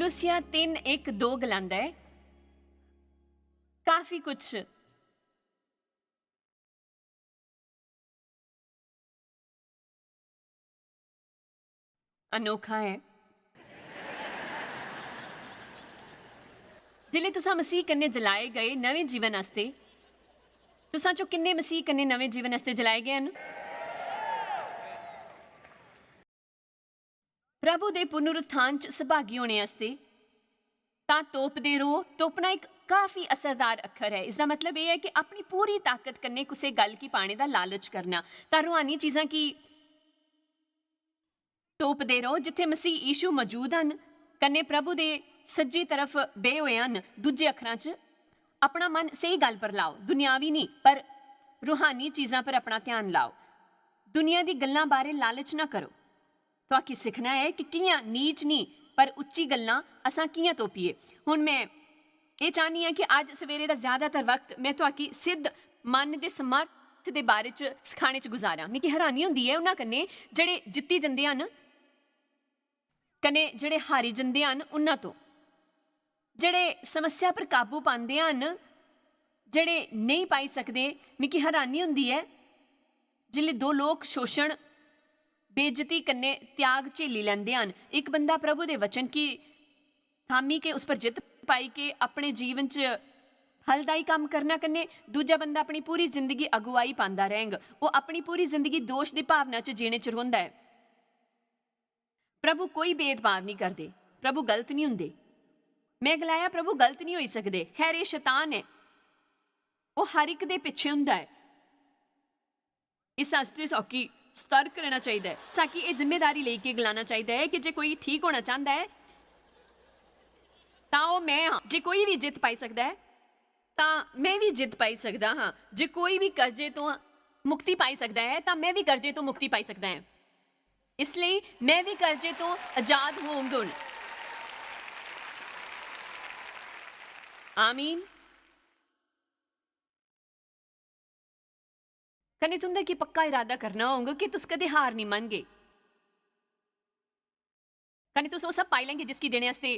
कुलुसिया 3:1-2 गलांदा है काफी कुछ अनोखा है। जिले तुसा मसीह कन्ने जलाए गए नवे जीवन आस्ते तुसा चो किन्ने मसीह कन्ने नवे जीवन आस्ते जलाए गए हैं? प्रभु दे पुनरुत्थान च सहभागी होने आस्ते तां तोपदे रहो। तोपना एक काफी असरदार अखर है। इसका मतलब यह है कि अपनी पूरी ताकत कन्ने कुसे गल की पाने का लालच करना। तां रूहानी चीज़ां की तोपदे रहो जिथे मसीह यीशु मौजूद हैं कन्ने प्रभु दे सज्जी तरफ बे हुए हैं। दूजे अखरां च अपना मन सही गल पर लाओ, दुनियावी नहीं पर रूहानी चीज़ां पर अपना ध्यान लाओ। दुनिया दी गल्लां बारे लालच ना करो। तो आखी सीखना है कि कियां नीच नहीं पर उच्ची गल्लां असां कियां तोपीए। हुण मैं ये चाहनी हाँ कि अज सवेरे का ज़्यादातर वक्त मैं तो आखी सिद्ध मन के समर्थ के बारे च सिखाने च गुजारा। मिगी हैरानी होंदी है उन्हां कन्ने जेड़े जित्ती जंदे हन कन्ने जेड़े हारी जंदे हन उन्हां तो, जेड़े समस्या पर काबू पाते हैं जेड़े नहीं पाई सकते। मिगी हैरानी होंदी है जिल्ले दो लोग शोषण बेइज्जती कन्ने त्याग झेली लेंदे हन। एक बंदा प्रभु दे वचन की थामी के उस पर जित पाई के अपने जीवन च फलदायी काम करना कन्ने दूजा बंदा अपनी पूरी जिंदगी अगुवाई पांदा रहेंग। वो अपनी पूरी जिंदगी दोष की भावना च जीने च रोंदा है। प्रभु कोई भेदभाव नहीं करते, प्रभु गलत नहीं हुंदे। मैं गलाया प्रभु गलत नहीं हो सकते। खैर ये शैतान है, वो हर एक दे पिछे हुंदा है। इस आस्ते सौखी सतर्क रहना चाहिए। साकी ये जिम्मेदारी लेके गलाना चाहिए है कि जे कोई ठीक होना चाहता है तो मैं हाँ। जे कोई भी जित पाई सकता है तो मैं भी जित पाई सकता हाँ। जे कोई भी कर्जे तो मुक्ति पाई सकता है तो मैं भी कर्जे तो मुक्ति पाई सकता है। इसलिए मैं भी कर्जे तो आजाद होंगे। आमीन। कने तुंदे की पक्का इरादा करना होगा कि तुस कदे हार नहीं मनगे। कने तुस वो सब पाई लेंगे जिसकी देने आस्ते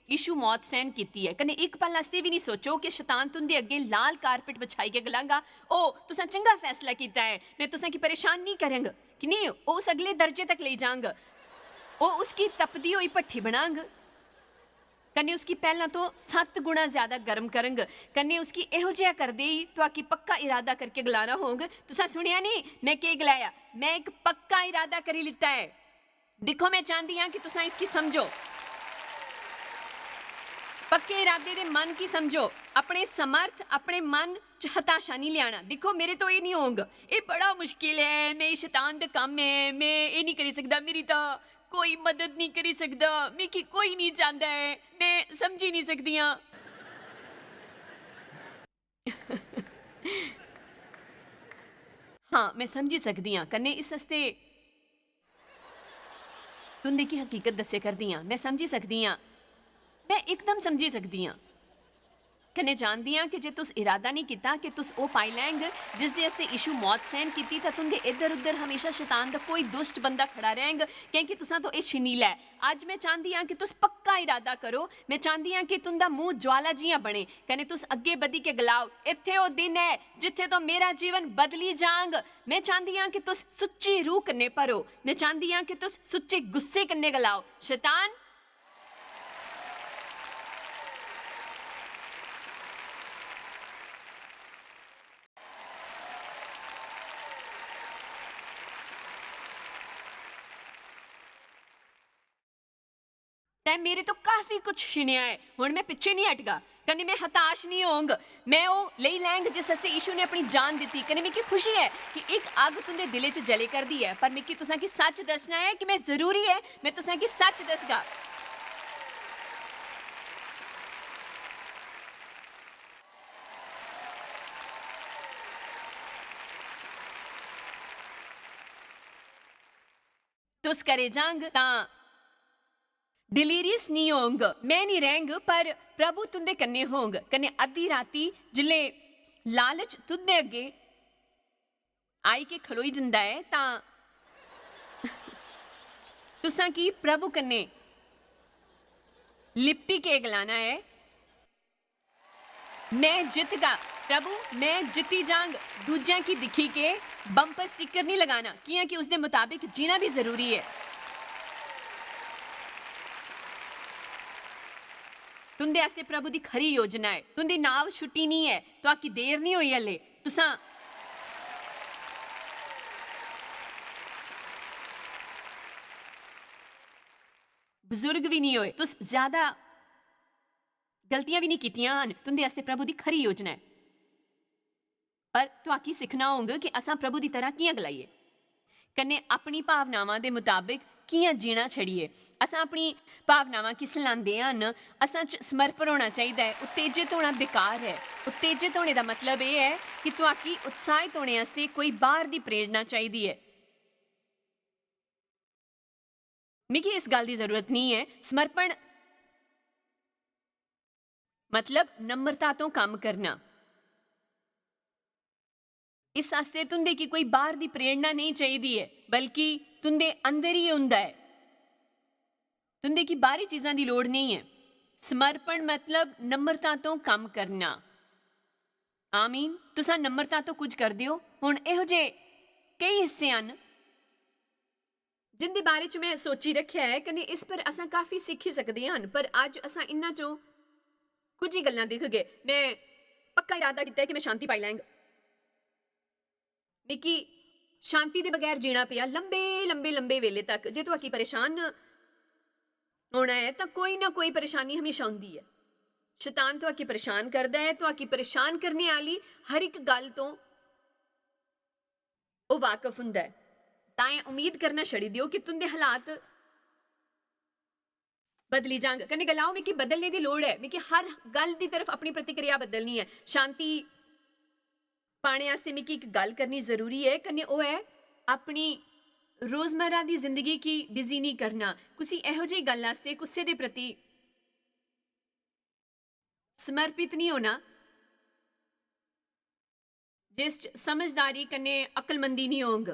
यीशु मौत सहन की है। कने एक पल आस्ते भी नहीं सोचो कि शैतान तुंदे अगे लाल कारपेट बिछाई के गलांगा ओ तुसा चंगा फैसला किया है, मैं तुसा की परेशान नहीं करेंगे कि नहीं वो उस अगले दर्जे तक ले जांग, वो उसकी तपदी हुई भट्ठी बनांग कन्ने उसकी पहला तो 7 गुणा ज्यादा गर्म करंग। कन्ने उसकी एहो जिहा कर दे तो आकी पक्का इरादा करके गलाना होगा। तुसा सुनिया नहीं मैं के गलाया? मैं एक पक्का इरादा करी लिता है। देखो मैं चाहती हाँ कि तुसा इसकी समझो, पक्के इरादे दे मन की समझो। अपने समर्थ अपने मन च हताशा नहीं लियाना। देखो मेरे तो ये नहीं होगा, ये बड़ा मुश्किल है, मैं शैतान दा काम है, मैं ये नहीं करी सकता, मेरी तो कोई मदद नहीं करी सकता, मिकी कोई नहीं चाहता है, मैं समझी नहीं सकती हाँ। हाँ मैं समझी सकती हाँ। कन्ने इस हस्ते तुंदे की हकीकत दस्से करदी हाँ। मैं समझी सकती हाँ, मैं एकदम समझी सकती हाँ। कन्ने जानती हाँ कि जे तुस इरादा नहीं किया कि तुस वो पाई लैंग जिस दे हस्ते यीशु मौत सहन की तो तुंदे इधर उधर हमेशा शैतान दा कोई दुष्ट बंदा खड़ा रहेंग क्योंकि तुसा तो ये छीनीला है। अज मैं चाहती हाँ कि तुस पक्का इरादा करो। मैं चाहती हाँ कि तुंदा मुंह ज्वाला जियां बने कने तुस अगे बधी के गलाओ इत्थे वो दिन है जिथे तो मेरा जीवन बदली जांग। मैं चाहती हाँ कि तुस सुच्ची रूह कन्ने भरो। मैं चाहती हाँ कि तुस सुच्चे गुस्से कन्ने गलाओ शैतान तै मेरे तो काफी कुछ छिनिया है, हुण मैं पिछे नहीं हटगा। कने मैं हताश नहीं होंग, मैं वो ले लैंग जिस हस्ते यीशु ने अपनी जान दी। कने मिकी खुशी है कि एक आग तुंदे दिले च जले कर दी है। पर मिकी तुसां की सच दसना है कि मैं जरूरी है मैं तुसां की सच दसगा। तुस करे जांग तां डिलीरियस नहीं होंग, मैं नहीं रहेंग पर प्रभु तुंदे कन्ने होंग। कन्ने अद्धी राती जिले लालच तुंदे अगे आई के खलोई जंदा है तां तुसां की प्रभु कन्ने लिपटी के गलाना है, मैं जित गा प्रभु, मैं जिती जांग। दूजियां की दिखी के बंपर स्टिकर नहीं लगाना, किया कि उसके मुताबिक जीना भी जरूरी है। तुंदे आस्ते प्रभु दी खरी योजना है, तुंदी नाव छुट्टी नहीं है, तो आकी देर नहीं हुई हले, तुसा बजुर्ग भी नहीं होए, तुस ज्यादा गलतियां भी नहीं कीतियां हन, तुंदे आस्ते प्रभु दी खरी योजना है। पर तुआकी सिखना होगा कि असां प्रभु दी तरह कियां गलाइए, कन्ने अपनी भावनावां दे मुताबिक कियां जीना छड़िए। असां अपनी भावनावां किस लांदे हन, असां च समर्पण होना चाहिए है। उत्तेजित होना बेकार है। उत्तेजित होने का मतलब यह है कि तुआकी उत्साहित होने वास्ते कोई बाहर दी प्रेरणा चाहिए है। मिगी इस गल की जरूरत नहीं है। समर्पण मतलब नम्रता तो काम करना। इस आस्ते तुंदे की कोई बाहर दी प्रेरणा नहीं चाहिए है, बल्कि तुंदे अंदर ही हुंदा है। तुंदे की बाहरी चीज़ां दी लोड़ नहीं है। समर्पण मतलब नम्रता तो काम करना। आमीन। तुसां नम्रता तो कुछ कर दिओ। हुण इहो जे कई हिस्से हैं जिंदे बारे च मैं सोची रखिया है, कने इस पर असां काफ़ी सीखी सकते हैं, पर अज असां इन्हां चों कुछ ही गल्लां दिख गए। मैं पक्का इरादा किया कि मैं शांति पाई लैंग। मिकी शांति के बगैर जीना पिया लंबे लंबे लंबे वेले तक। जे तुहाकी परेशान होना है तो कोई ना कोई परेशानी हमेशा आउंदी है। शैतान तुहाकी परेशान करता है। तुहाकी परेशान करने वाली हर एक गल तो वो वाकफ हुंदा है। ताएं उम्मीद करना छड़ी दियो कि तुंदे हालात बदली जांग। कन्ने गलाओ मिकी बदलने की लोड़ है। मिकी हर गल की तरफ अपनी प्रतिक्रिया बदलनी है। शांति पाने वास्ते मिकी एक गल करनी जरूरी है, कन्ने वो है अपनी रोजमर्रा की जिंदगी की बिजी नहीं करना। किसी इहो जी गल वास्ते गुस्से के प्रति समर्पित नहीं होना जिस समझदारी कन्ने अकलमंदी नहीं होंग।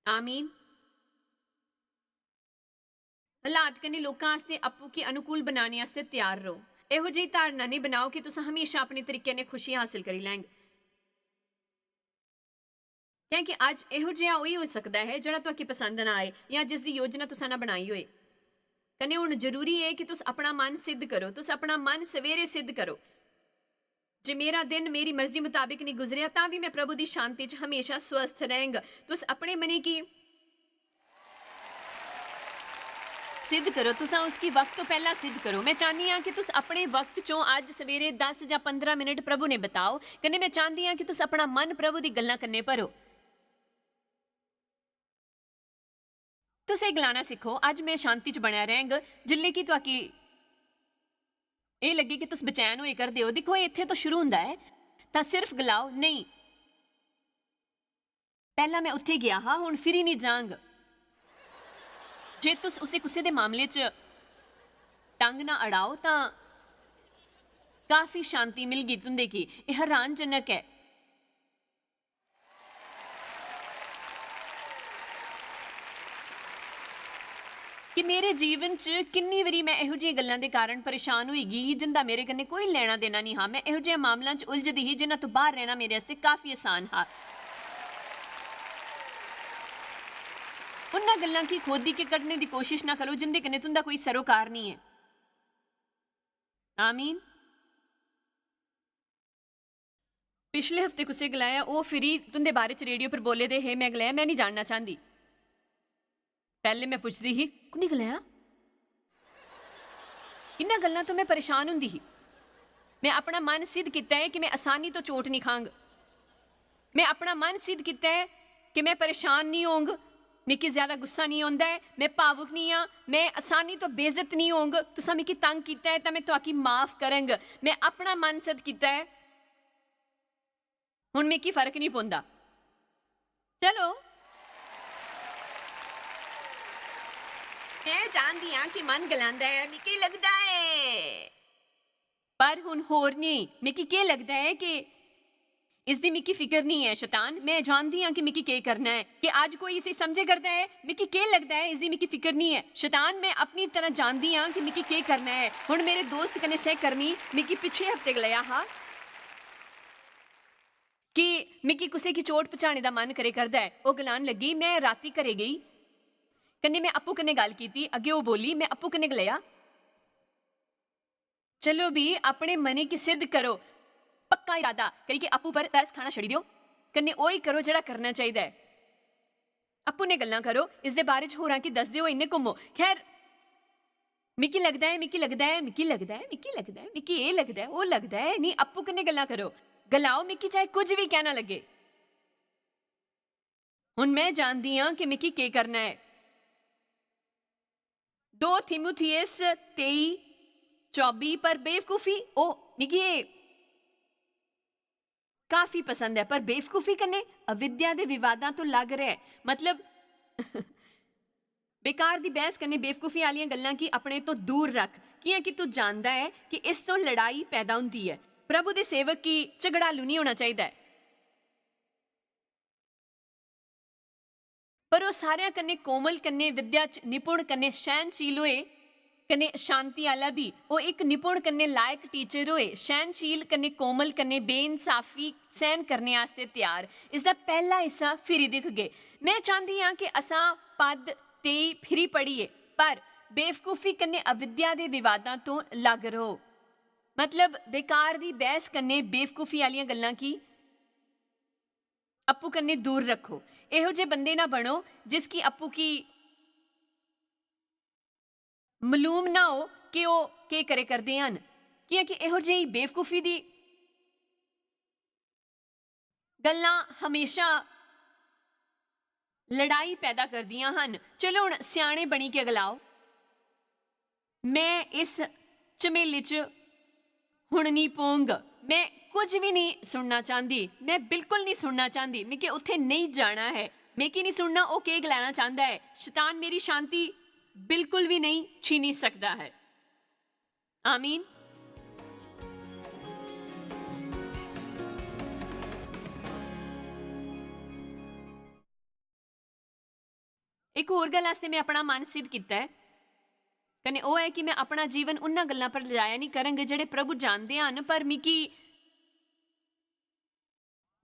आमीन। हालात कन्ने लोकां वास्ते आपू की अनुकूल बनाने वास्ते तैयार रहो। इहो जी धारणा नहीं बनाओ कि तुस हमेशा अपने तरीके ने खुशी हासिल करी लैंगे, क्योंकि अज इहो जिहा वही हो सकता है जिहड़ा तुहाकी पसंद ना आए या जिसकी योजना तुसां ना बनाई होए। कन्ने हुण जरूरी है कि तुस अपना मन सिद्ध करो। तुस अपना मन सवेरे सिद्ध करो। जे मेरा दिन मेरी मर्जी मुताबिक नहीं गुजरिया तां भी मैं प्रभु की शांति च हमेशा स्वस्थ रहेंगा। तुस अपने मने की सिद्ध करो। तुसा उसकी वक्त तो पहला सिद्ध करो। मैं चाहती हाँ कि तुस अपने वक्त चों अज सवेरे 10 या 15 मिनट प्रभु ने बताओ। कन्ने मैं चाहती हाँ कि तुस अपना मन प्रभु की गल्लां कन्ने भरो। तुस ये गलाना सीखो, अज मैं शांति च बनया रहेंग। जिल्ले कि तुहाकी ये लगे कि तुस बेचैन होए करदे हो, देखो इत्थे तो शुरू हुंदा है, तां सिर्फ गलाओ नहीं पहला मैं उत्थे गया हाँ, हुण फिर ही नहीं जांग। जे तुस उसे गुस्से दे मामले च टंग ना अड़ाओ तां काफी शांति मिल गई तुंदे की। यह हैरानजनक है। कि मेरे जीवन च किन्नी वारी मैं इहो जिही गल्लां दे कारण परेशान होई गई जिंदा मेरे कन्नै कोई लेना देना नहीं हा। मैं इहो जिहे मामलों च उलझदी ही जिन्हां तो बाहर रहना मेरे आस्ते काफी आसान हा। उन्हां गल्लां की खोदी के कड्ढने की कोशिश ना करो जिंदे कन्नै तुंदा कोई सरोकार नहीं है। आमीन। पिछले हफ्ते कुसै गलाया वो फिरी तुंदे बारे च रेडियो पर बोले दे हे। मैं गलाया मैं नहीं जानना चाहती। पहले मैं पुछदी ही कुन्ने गलाया। इन्हां गल्लां तो मैं परेशान हुंदी ही। मैं अपना मन सिद्ध किया है कि मैं आसानी तो चोट नहीं खांग। मैं अपना मन सिद्ध किया है कि मैं परेशान नहीं होंग। मिकी ज्यादा गुस्सा नहीं आंदा है। मैं भावुक नहीं हाँ। मैं आसानी तो बेइज्जत नहीं होंग। तुसा मिकी तंग किया है तो मैं तुहाकी माफ करंग। मैं अपना मन सिद्ध किया है। हुण मिकी फर्क नहीं पौंदा। चलो मैं जानती हाँ कि मन गलांदा है, मिकी लगता है, पर हुण होर नहीं। मिकी क्या लगता है कि इसकी मिकी फिक्र नहीं है शैतान, मैं जानती हाँ कि मिकी के करना है, कि आज कोई इसे समझे करता है मिकी के लगता है, इसकी मिकी फिक्र नहीं है शैतान, मैं अपनी तरह जानती हाँ कि मिकी के करना है। हुण मेरे दोस्त कने सहकर्मी मिकी पिछले हफ्ते गलाया हा कि मिकी कुसे की चोट पहुँचाने का मन करे करता है। वो गलान लगी, मैं राती घरे गई कन्ने मैं अपू कन्ने गल की, अगे वो बोली, मैं अपू कन्ने गलाया चलो भी अपने मने की सिद्ध करो, पक्का इरादा करी कि अपू पर तरस खाना छड़ी दियो, कन्ने ओही करो जड़ा करना चाहिए है। अपू ने गल्लां करो, इस दे बारे च होरां की दस दियो, इन्ने घुमो। खैर मिकी लगदा है मिकी लगदा है मिकी लगदा है मिकी लगदा है मिकी ये लगदा है वो लगदा है, नहीं अपू कन्ने गल्लां करो, गलाओ मिकी चाहे कुछ भी कहना लगे। हुण मैं जानदी हां कि मिकी के करना है। 2 थिमुथियुस 23:24 पर बेवकूफी ओ मिकी काफी पसंद है, पर बेवकूफी कन्ने अविद्या दे विवादां तो लग रहा है, मतलब बेकार दी बहस कन्ने बेवकूफी वालियां गल्लां की अपने तो दूर रख, कियां कि तू जानदा है कि इस तो लड़ाई पैदा हुंदी है। प्रभु दे सेवक की झगड़ालू नहीं होना चाहिए, पर वो सारे कन्ने कोमल कन्ने विद्या च निपुण कन्ने सहनशील होए कन्ने शांति आला भी, वो एक निपुण कन्ने लायक टीचर होए, सहनशील कन्ने कोमल कन्ने बेइंसाफी सहन करने आस्ते तैयार। इसका पहला हिस्सा फिरी दिख गए। मैं चाहती हाँ कि असा पद 23 फिरी पढ़ीए, पर बेवकूफी कन्ने अविद्या दे विवादां तो लग रहो, मतलब बेकार दी बहस कन्ने बेवकूफी वालियां गल्लां की अपू कन्ने दूर रखो। एहो जे बंदे ना बनो जिसकी अपू की मालूम ना हो कि वो के करे करते हैं, क्योंकि एहो जी बेवकूफी दी गल्लां हमेशा लड़ाई पैदा कर दियां हन। चलो हुण सियाणे बनी के गलाओ, मैं इस झमेले च हुण नहीं पौंग, मैं कुछ भी नहीं सुनना चाहती, मैं बिल्कुल नहीं सुनना चाहती, मिकी उत्थे नहीं जाना है, मिकी नहीं सुनना वो के गलाना चाहता है। शैतान मेरी शांति बिल्कुल भी नहीं छीनी सकता है। आमीन। एक होर गल आस्ते मैं अपना मन सिद्ध किया है, कने वो है कि मैं अपना जीवन उन्हां गल्लां पर लजाया नहीं करेंगे जेडे प्रभु जानते हैं, पर मिकी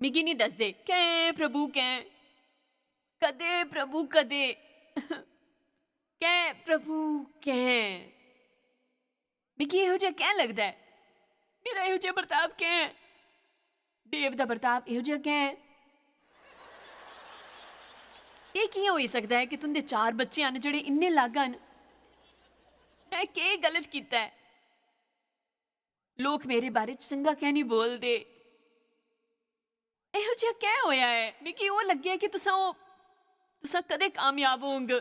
नहीं दसदे कै प्रभु कै कदे प्रभु कदे कै प्रभु कै मिकी इहो जिहा कै लगदा है, मेरा इहो जिहा बर्ताव कै, देव दा बर्ताव इहो जिहा कै। ये कियां होई सकदा है कि तुंदे 4 बच्चे हन जेडे इन्ने अलग हन, मैं के गलत कीता है, लोग मेरे बारे च चंगा कै नहीं बोलदे, इहो जिहा कै होया है। मिकी वो लग्गेआ कि तुसा कदे कामयाब होंगे,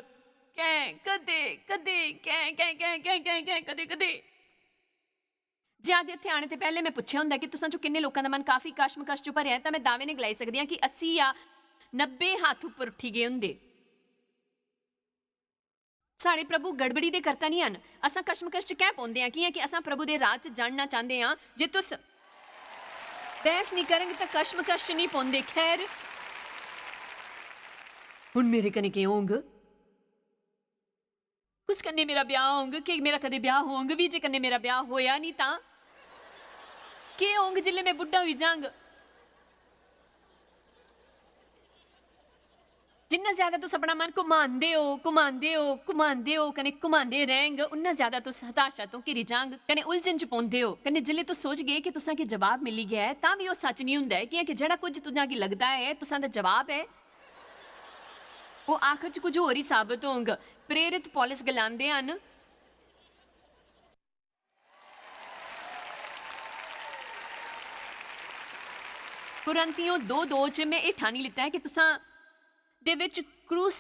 कै कदे कदे कै कै कै कै कै कै कदे कदे। जे अज इत्थे आने ते पहले मैं पुछया हुंदा कि तुसां चों किन्ने लोकां दा मन काफी कशमकश च भरिया है, तां मैं दावे ने गलाई सकदी हां कि 80 या 90 हाथ उपर उठी गए हुंदे। साढ़े प्रभु गड़बड़ी दे करता नहीं हन, असां कशमकश च कै पौंदे हां, कियां कि असां प्रभु दे राह च जानना चाहते हां। जे तुस बहस नहीं करेंगे तो कशमकश च नहीं पौंदे। खैर हुण मेरे कने के होंग, उस कन्ने मेरा ब्याह होंग कि मेरा कदे ब्याह होंग भी, जे कन्ने मेरा ब्याह होया नहीं तां के होंग जिल्ले मैं बुढ़ा होई जांग। जिन्ना ज्यादा तुस अपना मन घुमांदे हो कने घुमांदे रहेंगे, उन्ना ज्यादा तुस हताशा तो घिरी जांग कने उलझन च पौंदे हो। कने जिल्ले तुस सोच गए कि तुसां की जवाब मिली गया है, तां भी वो सच नहीं हुंदा है, क्योंकि जेड़ा कुछ तुसां की लगदा है तुसां दा जवाब है, वो आखिर च कुछ होर ही साबित होंग। प्रेरित पौलुस गलांदे हन, कुरंथियों 2:2 च मैं ये ठानी लिता है कि तुसां दे विच क्रूस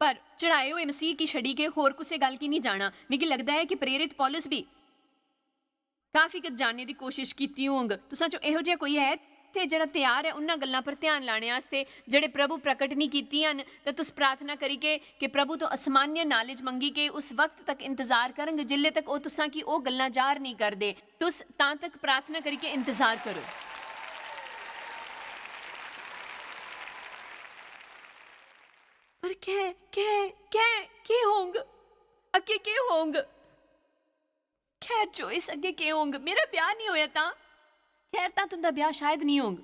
पर चढ़ाए हुए मसीह की छड़ी के होर कुसे गल की नहीं जाना। मिगी लगता है कि प्रेरित पौलुस भी काफी कुछ जानने की कोशिश की होंग। तुसां चो इहो जिहा कोई है ते जेड़ा तैयार है उन्हां गल्लां पर ध्यान लाने आस्ते जेड़े प्रभु प्रकट नहीं कीतियां न, ते तुस प्रार्थना करी के कि प्रभु तो असामान्य नॉलेज मंगी के उस वक्त तक इंतजार करंगे जिल्ले तक वो तुसां की वो गल्लां ज़ाहिर नहीं करदे। तुस तां तक प्रार्थना करी के इंतजार करो। पर के होंग अगे के होंग खैर चॉइस अगे के होंग मेरा ब्याह नहीं होया तां खैर तां तुंदा ब्याह शायद नहीं होंग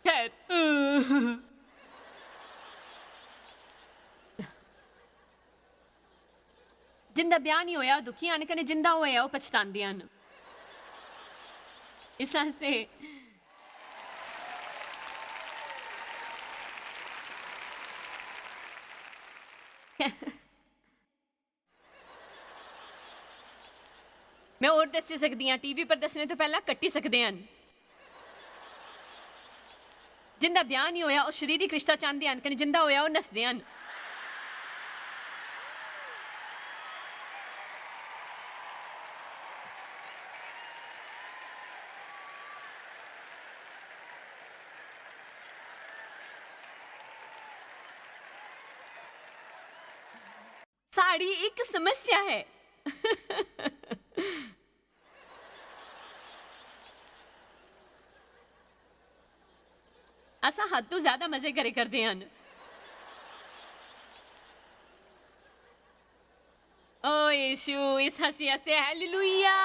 खैर जिंदा ब्याह नहीं होया दुखी आने कने जिंदा होया वो पछतांदियां न इस वास्ते मैं और दस सकती हाँ टीवी पर दसने तो पहला कट्टी सकते हैं जिंदा ब्याह नहीं होया और शरीरिक रिश्ता चाहते हैं कने जिंदा होया वो नसदे हैं साड़ी एक समस्या है असा हद तो ज्यादा मजे करे करते हैं ओ यीशु इस हंसी हंसते हालेलुया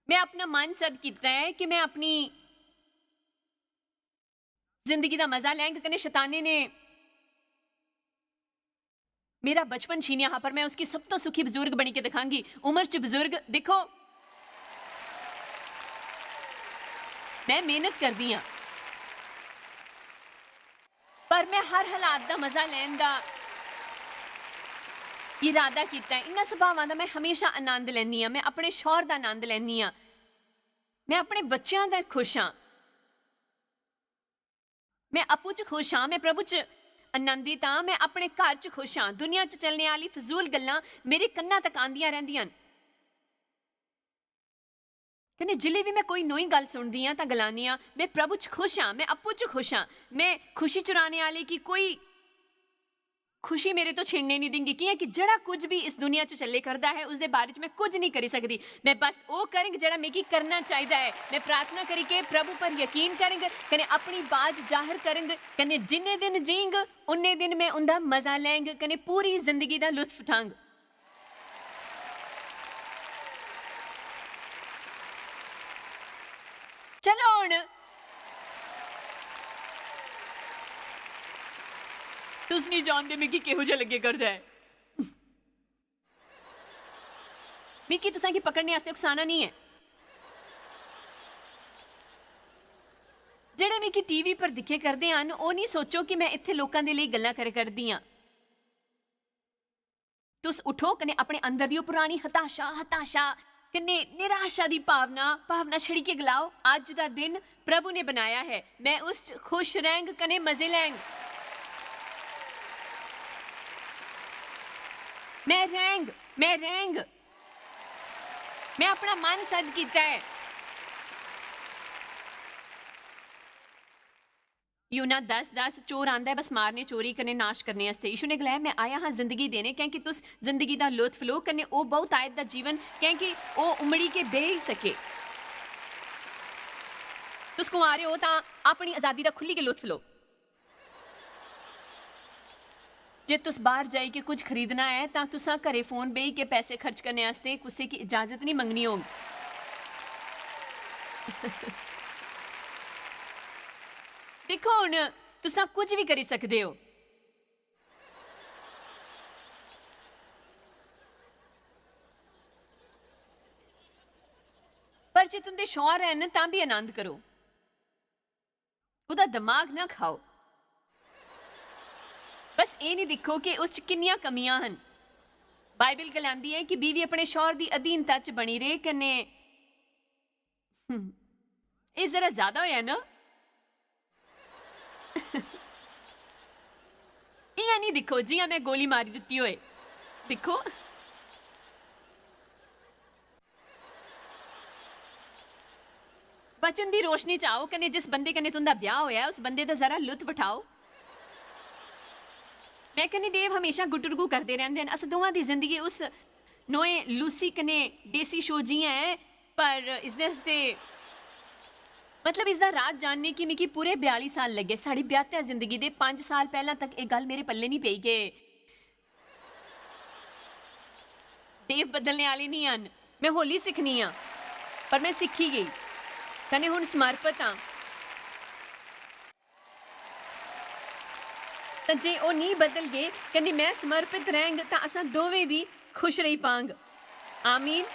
मैं अपना मन सद किया है कि मैं अपनी जिंदगी का मजा लैंग कने शैताने ने मेरा बचपन छीनिया हाँ पर मैं उसकी सब तो सुखी बुजुर्ग बनी के दिखांगी उम्र च बुजुर्ग देखो मैं मेहनत कर दी हाँ पर मैं हर हालात का मजा लैन का इरादा किया इन्होंने सुभावां का मैं हमेशा आनंद लैनी हाँ मैं अपने शौहर का आनंद लैनी हाँ मैं अपने बच्चों का खुश हाँ मैं अप्पू च खुश हाँ मैं प्रभु च आनंदित हाँ मैं अपने घर च खुश हाँ दुनिया च चलने वाली फजूल गल्लां मेरे कन्ना तक आंदियां रहिंदियां कने जिले भी मैं कोई नई गल सुनदी हाँ तां गलानी हाँ मैं प्रभु च खुश हाँ मैं अप्पू च खुश हाँ मैं खुशी चुराने वाले की कोई खुशी मेरे तो छीनने नहीं देंगी कि जड़ा कुछ भी इस दुनिया च चले करता है उसके बारे में मैं कुछ नहीं करी सकती मैं बस वो करेंगे जड़ा मिगी करना चाहिए है मैं प्रार्थना करी के प्रभु पर यकीन करेंगे कने अपनी बाज जाहिर करेंगे कने जिन्ने दिन जींग उन्ने दिन मैं उनका मजा लेंगे कने पूरी जिंदगी का लुत्फ उठांग चलो हुण तुस नहीं जानते मिगी किहो जिहा लगे करदा है मिगी तुसां गी पकड़ने आस्ते उकसाना नहीं है जेड़े मिगी टीवी पर दिखे करदे हन ओह नहीं सोचो कि मैं इत्थे लोकां दे लई गल्लां करे करदी हां तुस उठो कने अपने अंदर दी पुरानी हताशा कने निराशा दी भावना छड़ी के गलाओ अज दा दिन प्रभु ने बनाया है मैं उस खुश रहंग कने मजे लैंग मैं रैंग मैं अपना मन सद किया है यूना 10:10 चोर आंदा है बस मारने चोरी करने नाश करने वास्ते यीशु ने गलाया मैं आया हाँ जिंदगी देने क्योंकि तुस जिंदगी का लुत्फ लो कने ओ बहुत आयत दा जीवन क्योंकि ओ उमड़ी के बेह सके तुस कुआरे हो तां अपनी आजादी का खुली के लुत्फ लो जे तुस बाहर जाई के कुछ खरीदना है तां तुसां घरे फोन बेही के पैसे खर्च करने वास्ते किसी की इजाजत नहीं मंगनी होगी देखो हुण तुसां कुछ भी करी सकदे हो पर जे तुंदे शौहर हैन तां भी आनंद करो उहदा दिमाग ना खाओ बस ये नहीं देखो कि उस किन्नियां कमियां हैं बाइबल कहलांदी है कि बीवी अपने शौहर की अधीनता च बनी रहे कने ये जरा ज्यादा होया ना इयां नहीं दिखो जियां मैं गोली मारी दिती होए दिखो बचन की रोशनी च आओ कने जिस बंदे कने तुंदा ब्याह होया उस बंदे दा जरा लुत्फ उठाओ मैं कहनी डेव हमेशा गुटरगू करते रहते हैं अस दोवां दी जिंदगी उस नोए लूसी कने देसी शो जियां है, पर इसदे आस्ते मतलब इसदा राज जानने की मिगी पूरे 42 साल लगे। साड़ी ब्याह्तै जिंदगी दे 5 साल पहलां तक ये गल मेरे पल्ले नहीं पेई कि देव बदलने वाले नहीं हन। मैं होली सिक्खनी हाँ, पर मैं सिक्खी गई कने हुण समर्पित हाँ। तो जे वो नहीं बदल गए कने मैं समर्पित रहेंगे तो असा दोवें भी खुश रही पांग। आमीन।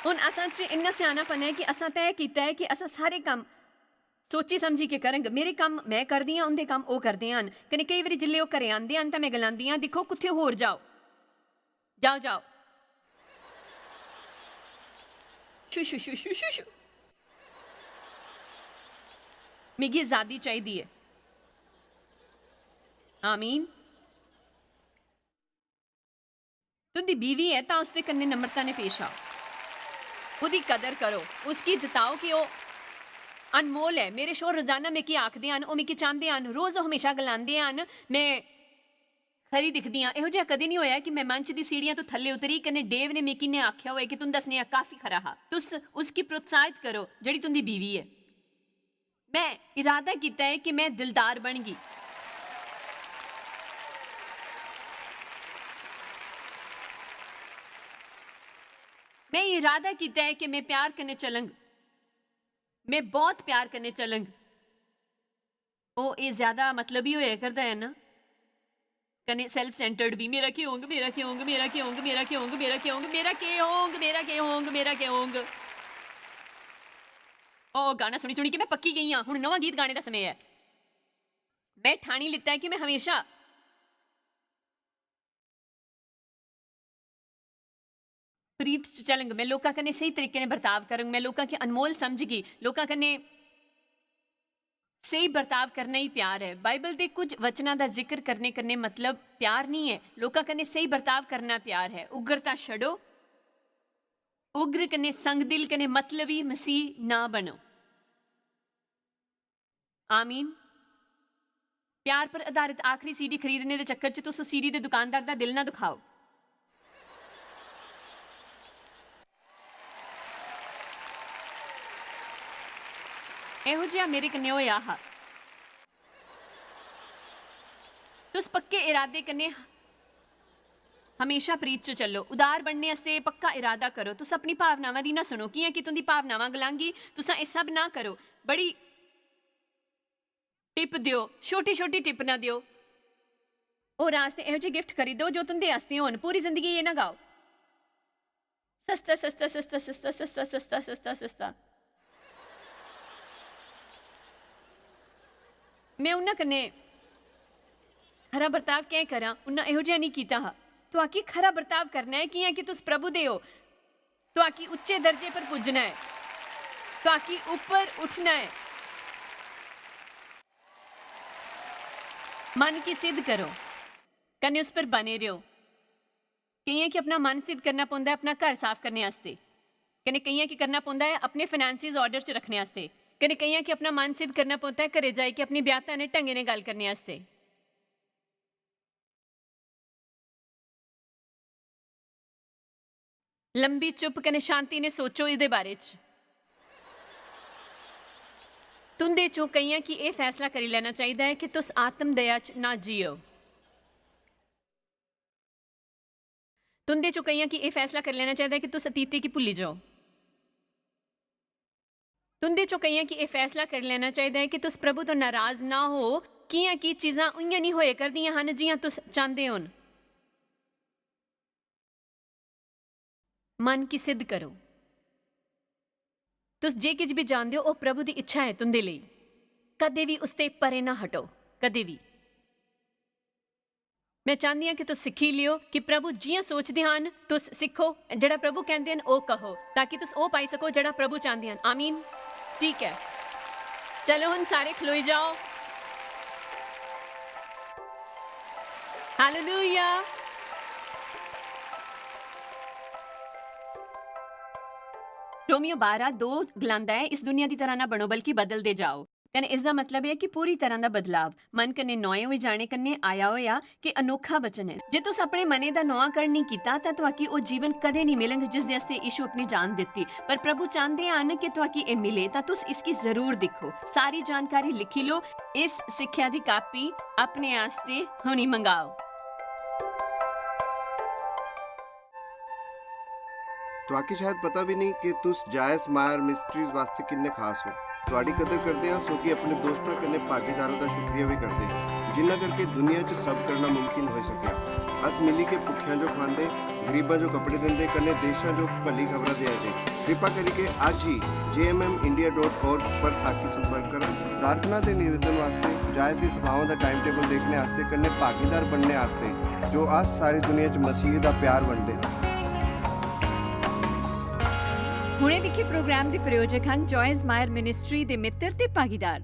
हुण असां च इन्ना सियानापन है कि असां तय कीता है कि असां सारे काम सोची समझी के करेंगे। मेरे काम मैं करदी हाँ, उनके काम वो करते हैं। कने कई बारी जिल्ले वो घरे आंदे हैं तो मैं गलांदी हाँ, दिखो कुत्थे होर जाओ जाओ जाओ शू शू शू शू शू शू। मिगी आजादी चाहिए है। आमीन। तुंदी बीवी है तो उसके कन्ने नम्रता ने पेश आओ, उसकी कदर करो, उसकी जताओ कि वो अनमोल है। मेरे शोर रोजाना मिगी आखदे हैं, वो मिगी चाहते हैं, रोज वो हमेशा गलांदे हैं मैं खरी दिखदी हाँ। इहो जिहा कदे नहीं होया कि मैं मंच दी सीढ़ियां तो थल्ले उतरी कने डेव ने मिगी ने आख्या होए कि तुम दसने काफी खरा हा। तुस उसकी प्रोत्साहित करो जड़ी तुंदी बीवी है। मैं इरादा किया है कि मैं दिलदार बन गई। मैं इरादा किया है कि मैं प्यार करने चलंग, मैं बहुत प्यार करने चलंग। ओ ये ज्यादा मतलब ही होया करता है ना, कने सेल्फ सेंटर्ड भी। मेरा के होंग, मेरा के होंग, मेरा के होंग, मेरा के होंग, मेरा के होंग, मेरा के होंग, मेरा के होंग, मेरा के होंग। ओ गाना सुनी सुनी कि मैं पक्की गई हाँ। हुण नवा गीत गाने का समय है। मैं ठाणी लिता है कि मैं हमेशा प्रीत च चलंग। मैं लोकां कन्ने सही तरीके ने बर्ताव करंग। मैं लोकां के अनमोल समझ गई। लोकां कन्ने सही बर्ताव करना ही प्यार है। बाइबल के कुछ वचना का जिक्र करने करने मतलब प्यार नहीं है। लोकां कन्ने सही बर्ताव करना प्यार है। उग्रता छड़ो, उग्र कन्ने संग दिल कन्ने मतलबी मसीह ना बनो। आमीन। प्यार पर आधारित आखिरी सीडी खरीदने के चक्कर च तुस सीडी के दुकानदार का दिल ना दुखाओ। इहो जिहा मेरे कन्ने होया हा। तुस पक्के इरादे कन्ने हमेशा प्रीत च चलो। उदार बनने वास्ते पक्का इरादा करो। तुस अपनी भावनावां दी ना सुनो कि कि तुंदी भावनावां गलांगी। तुसा ये सब ना करो। बड़ी टिप दियो, छोटी छोटी टिप ना दियो। और रास्ते इहो जे गिफ्ट खरीदो जो तुंदे आस्ते होन। पूरी जिंदगी ये ना गाओ सस्ता सस्ता सस्ता सस्ता सस्ता सस्ता सस्ता सस्ता। मैं उन्हां कन्ने खरा बर्ताव क्या करा, उन्हें इहो जिहा नहीं कीता हा। तो आकी खरा बर्ताव करना है कि तुस प्रभु दे हो। तो आकी उच्चे दर्जे पर पुजना है, तो आकी ऊपर उठना है। मन की सिद्ध करो, कने उस पर बने रहो। कई कि अपना मन सिद्ध करना पौंदा है अपना घर साफ करने वास्ते। कने कई कि करना पौंदा है अपने फाइनेंसिस ऑर्डर च रखने वास्ते। कने कई कि अपना मन सिद्ध करना पौंदा है घरे जाए कि अपनी ब्याहता ने ढंगे ने गल करने वास्ते। लंबी चुप कने शांति ने सोचो इहदे बारे च। तुंदे चों कईयां कि यह फैसला करी लेना चाहिए है कि तुस आत्म दया च ना जियो। तुंदे चों कईयां कि यह फैसला कर लेना चाहिए है कि तुस अतीते की भुल्ली जाओ। तुंदे चों कईयां कि यह फैसला कर लेना चाहिए है कि तुस प्रभु तो नाराज ना हो कि चीज़ां उइयां नहीं होए करदियां हन जियां तुस चाहते होन। मन की सिद्ध करो। तुस जे किछ भी जानते हो वह प्रभु की इच्छा है तुंदे लिए। कदे भी उसते परे ना हटो, कदे भी। मैं चाहती हाँ कि तुस सीखी लियो कि प्रभु जियां सोचते हैं तुस सीखो। जड़ा प्रभु कहते हैं वह कहो ताकि तुस वो पाई सको जड़ा प्रभु चाहते हैं। आमीन। ठीक है, चलो हम सारे खलोई जाओ। हालेलुया। रोमियो 12:2 गलांदा है, इस दुनिया की तरह ना बनो बल्कि बदलते जाओ। कने इसका मतलब है कि पूरी तरह का बदलाव मन कन्ने नौए हुए जाने कन्ने आया होया कि अनोखा वचन है जे तुस अपने मने दा नौआकरण नहीं कीता तां तुहाकी ओ जीवन कदे नहीं मिलण जिस दे वास्ते यीशु अपनी जान दित्ती पर प्रभु चाहते हैं कि तुहाकी ए मिले तां तुस इसकी जरूर दिखो सारी जानकारी लिखी लो इस सिक्ख्या दी कापी अपने आस्ते हुणी मंगाओ। तुहाकी शायद पता भी नहीं कि तुस जायस मायर मिस्ट्रीज वास्ते किन्ने खास हो। ਤੁਹਾਡੀ ਕਦਰ ਕਰਦੇ ਹਾਂ ਸੋ ਕਿ ਆਪਣੇ ਦੋਸਤਾਂ ਕਨੇ ਭਾਗੀਦਾਰਾਂ ਦਾ ਸ਼ੁਕਰੀਆ ਵੀ ਕਰਦੇ ਹਾਂ ਜਿਨ੍ਹਾਂ ਕਰਕੇ ਦੁਨੀਆ 'ਚ ਸਭ ਕਰਨਾ ਮੁਮਕਿਨ ਹੋ ਸਕਿਆ। ਅਸ ਮਿਲੀ ਕੇ ਭੁੱਖਿਆਂ ਜੋ ਖਾਂਦੇ ਗਰੀਬਾਂ ਜੋ ਕੱਪੜੇ ਦਿੰਦੇ ਕਨੇ ਦੇਸ਼ਾਂ ਜੋ ਭਲੀ ਖਬਰਾਂ ਦੇ ਆਦੇ ਕਿਰਪਾ ਕਰਕੇ ਅੱਜ ਹੀ jmmindia.org पर साखी संपर्क करा प्रार्थना के निवेदन वास्ते जायज की सभाओं का टाइम टेबल देखने वास्ते कने भागीदार बनने वास्ते जो अस सारी दुनिया 'ਚ मसीह का प्यार वंडते हैं। ਹੁਣੇ ਦੇਖੇ ਪ੍ਰੋਗਰਾਮ ਦੇ ਪ੍ਰਯੋਜਕ ਹਨ ਜੋਇਸ ਮਾਇਰ ਮਿਨਿਸਟਰੀ ਦੇ ਮਿੱਤਰ ਤੇ ਭਾਗੀਦਾਰ।